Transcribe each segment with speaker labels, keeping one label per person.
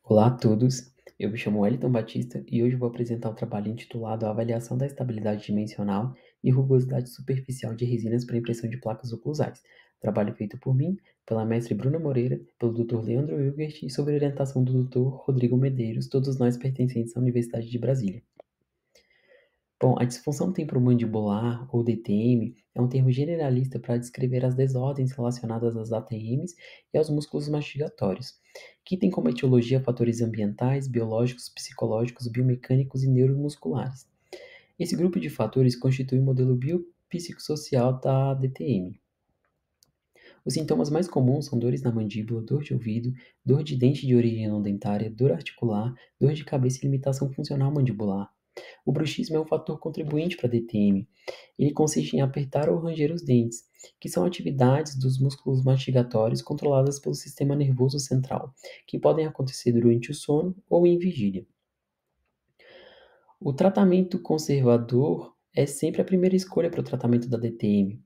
Speaker 1: Olá a todos, eu me chamo Wellington Batista e hoje vou apresentar o trabalho intitulado Avaliação da estabilidade dimensional e rugosidade superficial de resinas para impressão de placas oclusais. Trabalho feito por mim, pela mestre Bruna Moreira, pelo Dr. Leandro Hilgert e sob orientação do Dr. Rodrigo Medeiros, todos nós pertencentes à Universidade de Brasília. Bom, a disfunção temporomandibular, ou DTM, é um termo generalista para descrever as desordens relacionadas às ATMs e aos músculos mastigatórios, que tem como etiologia fatores ambientais, biológicos, psicológicos, biomecânicos e neuromusculares. Esse grupo de fatores constitui o modelo biopsicossocial da DTM. Os sintomas mais comuns são dores na mandíbula, dor de ouvido, dor de dente de origem não dentária, dor articular, dor de cabeça e limitação funcional mandibular. O bruxismo é um fator contribuinte para a DTM. Ele consiste em apertar ou ranger os dentes, que são atividades dos músculos mastigatórios controladas pelo sistema nervoso central, que podem acontecer durante o sono ou em vigília. O tratamento conservador é sempre a primeira escolha para o tratamento da DTM,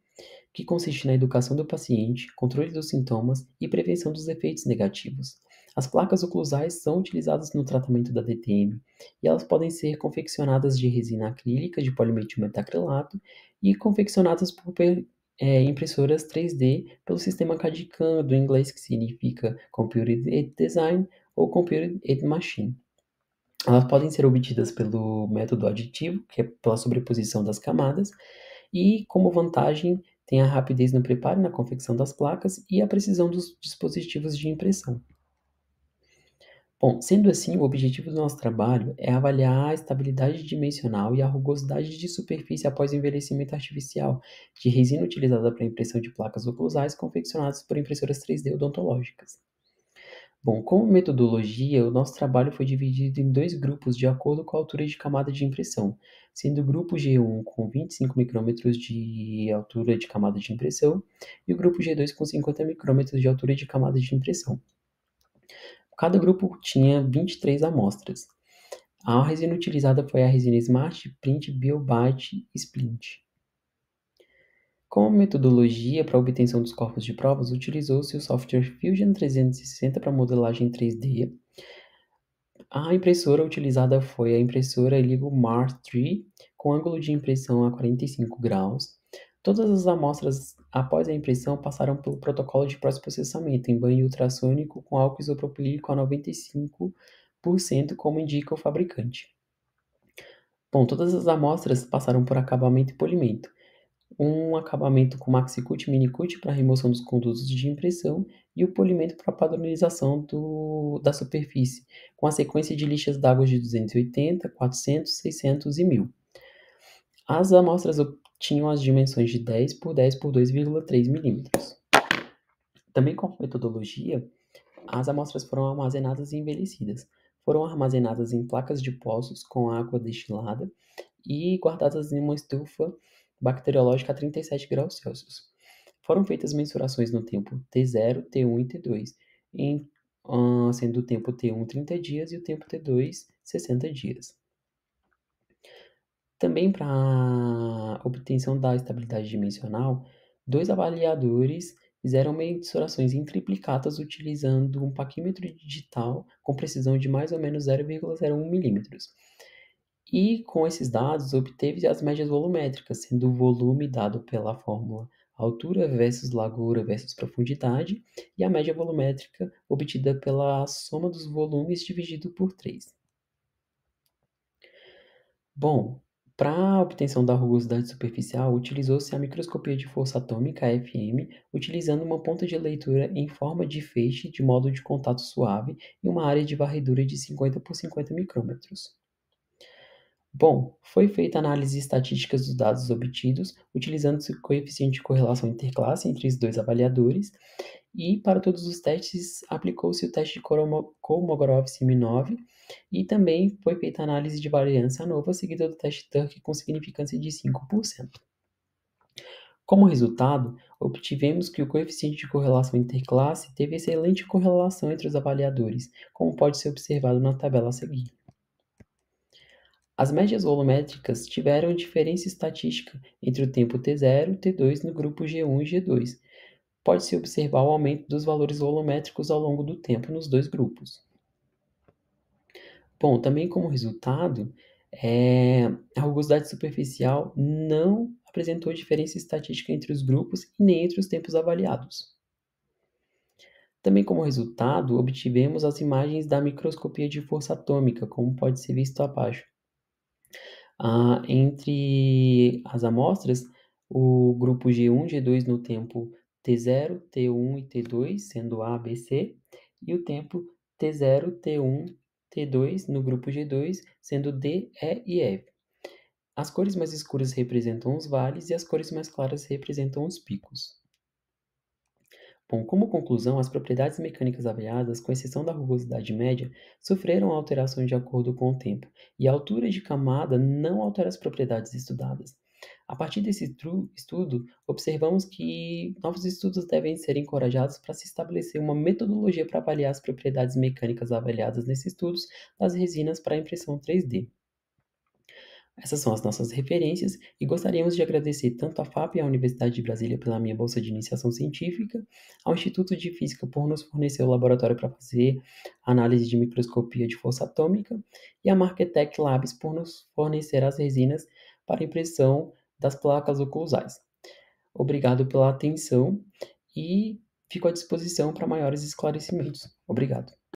Speaker 1: que consiste na educação do paciente, controle dos sintomas e prevenção dos efeitos negativos. As placas oclusais são utilizadas no tratamento da DTM e elas podem ser confeccionadas de resina acrílica de polimetilmetacrilato e confeccionadas por impressoras 3D pelo sistema CAD/CAM do inglês, que significa Computer Aided Design ou Computer Aided Machine. Elas podem ser obtidas pelo método aditivo, que é pela sobreposição das camadas, e como vantagem tem a rapidez no preparo e na confecção das placas e a precisão dos dispositivos de impressão. Bom, sendo assim, o objetivo do nosso trabalho é avaliar a estabilidade dimensional e a rugosidade de superfície após o envelhecimento artificial de resina utilizada para impressão de placas oclusais confeccionadas por impressoras 3D odontológicas. Bom, como metodologia, o nosso trabalho foi dividido em dois grupos de acordo com a altura de camada de impressão, sendo o grupo G1 com 25 micrômetros de altura de camada de impressão e o grupo G2 com 50 micrômetros de altura de camada de impressão. Cada grupo tinha 23 amostras. A resina utilizada foi a resina Smart Print BioBite Splint. Como metodologia para a obtenção dos corpos de provas, utilizou-se o software Fusion 360 para modelagem 3D. A impressora utilizada foi a impressora Lego Mark III, com ângulo de impressão a 45 graus. Todas as amostras após a impressão passaram pelo protocolo de pós-processamento em banho ultrassônico com álcool isopropílico a 95%, como indica o fabricante. Bom, todas as amostras passaram por acabamento e polimento. Um acabamento com Maxi-Cut e Mini-Cut para remoção dos condutos de impressão e o polimento para padronização da superfície, com a sequência de lixas d'água de 280, 400, 600 e 1000. As amostras tinham as dimensões de 10 por 10 por 2,3 milímetros. Também com metodologia, as amostras foram armazenadas e envelhecidas. Foram armazenadas em placas de poços com água destilada e guardadas em uma estufa bacteriológica a 37 graus Celsius. Foram feitas mensurações no tempo T0, T1 e T2, sendo o tempo T1 30 dias e o tempo T2 60 dias. Também para a obtenção da estabilidade dimensional, dois avaliadores fizeram mensurações em triplicatas utilizando um paquímetro digital com precisão de mais ou menos 0,01 milímetros. E com esses dados obteve as médias volumétricas, sendo o volume dado pela fórmula altura versus largura versus profundidade, e a média volumétrica obtida pela soma dos volumes dividido por 3. Bom, para a obtenção da rugosidade superficial, utilizou-se a microscopia de força atômica, (FM), utilizando uma ponta de leitura em forma de feixe de modo de contato suave e uma área de varredura de 50 por 50 micrômetros. Bom, foi feita análise estatística dos dados obtidos, utilizando-se o coeficiente de correlação interclasse entre os dois avaliadores, e para todos os testes aplicou-se o teste de Kolmogorov-Smirnov, e também foi feita a análise de variância ANOVA, seguida do teste Turk com significância de 5%. Como resultado, obtivemos que o coeficiente de correlação interclasse teve excelente correlação entre os avaliadores, como pode ser observado na tabela a seguir. As médias volumétricas tiveram diferença estatística entre o tempo T0 e T2 no grupo G1 e G2. Pode-se observar o aumento dos valores volumétricos ao longo do tempo nos dois grupos. Bom, também como resultado, a rugosidade superficial não apresentou diferença estatística entre os grupos e nem entre os tempos avaliados. Também como resultado, obtivemos as imagens da microscopia de força atômica, como pode ser visto abaixo. Entre as amostras, o grupo G1, G2 no tempo T0, T1 e T2, sendo A, B, C, e o tempo T0, T1, T2 no grupo G2, sendo D, E e F. As cores mais escuras representam os vales e as cores mais claras representam os picos. Bom, como conclusão, as propriedades mecânicas avaliadas, com exceção da rugosidade média, sofreram alterações de acordo com o tempo, e a altura de camada não altera as propriedades estudadas. A partir desse estudo, observamos que novos estudos devem ser encorajados para se estabelecer uma metodologia para avaliar as propriedades mecânicas avaliadas nesses estudos das resinas para impressão 3D. Essas são as nossas referências e gostaríamos de agradecer tanto à FAP e à Universidade de Brasília pela minha bolsa de iniciação científica, ao Instituto de Física por nos fornecer o laboratório para fazer análise de microscopia de força atômica e à Marquetech Labs por nos fornecer as resinas para impressão das placas oclusais. Obrigado pela atenção e fico à disposição para maiores esclarecimentos. Obrigado.